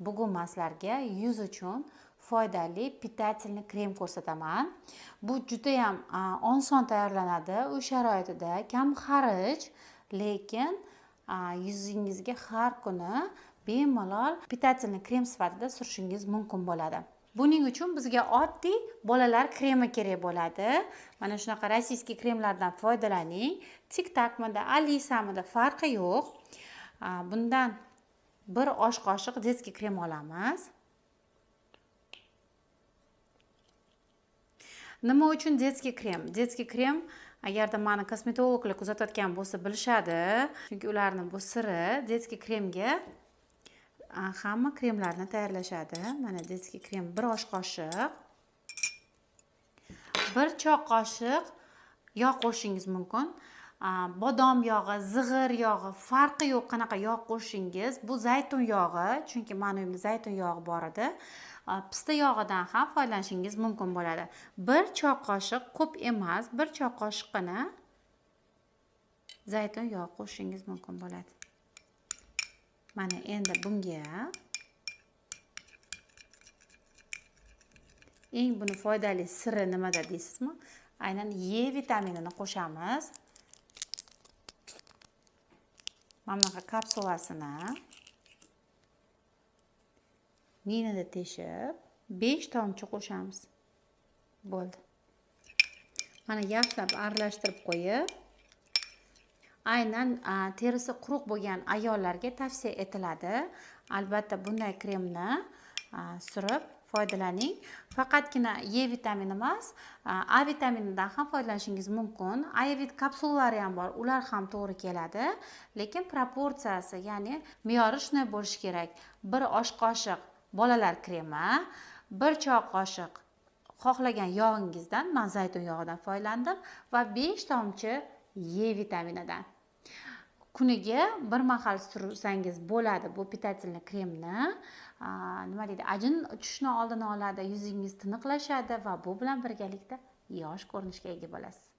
bugunmaslarga yuz uchun foydali питательный krem ko'rsataman. Bu juda ham oson tayyorlanadi, uy sharoitida kam xarj, lekin yuzingizga har kuni bemalol питательный krem sifatida surishingiz mumkin bo'ladi. Buning uchun bizga oddiy bolalar kremi kerak bo'ladi. Mana shunaqa rossiyskiy kremlardan foydalaning. Tik-takmida, Alisamida farqi yo'q. Bundan bir osh qoshiq детский krem olamiz. Nima uchun детский krem? Детский krem agarda meni kosmetologlar kuzatayotgan bo'lsa bilishadi, chunki ularning bu siri. детский kremga hamma kremlarni tayyorlashadi. Mana детский krem bir osh qoshiq, bir choy qoshiq yog' qo'shishingiz mumkin. Bodom yog'i, zig'ir yog'i, farqi yo'q qanaqa yog' qo'shishingiz. Bu zaytun yog'i, chunki meni uyimda zaytun yog'i bor edi. Pista yog'idan ham foydalanishingiz mumkin bo'ladi. Bir choy qoshiq, ko'p emas, bir choy qoshiqini zaytun yog'i qo'shishingiz mumkin bo'ladi. Mana endi bunga eng buni foydali siri nimada deysizmi? Aynan E vitaminini qo'shamiz. Mana bunaqa kapsulasini minada teshib 5 tomchi qo'shamiz. Bo'ldi. Mana yaxshilab aralashtirib qo'yib, aynan terisi quruq bo'lgan ayollarga tavsiya etiladi. Albatta bunday kremni surib foydalaning. Faqatgina E vitamini emas, A vitaminidan ham foydalanishingiz mumkin. Ayovit kapsulalari ham bor, ular ham to'g'ri keladi, lekin proporsiyasi, ya'ni me'yori shunday bo'lishi kerak. Bir osh qoshiq bolalar kremi, bir choy qoshiq xohlagan yog'ingizdan, men zaytun yog'idan foydalandim va 5 tomchi E vitaminidan. Kuniga bir mahal sursangiz bo'ladi bu питательный kremni. Nima deydi? Ajin tushishni oldini oladi, yuzingiz tiniqlashadi va bu bilan birgalikda yosh ko'rinishga ega bo'lasiz.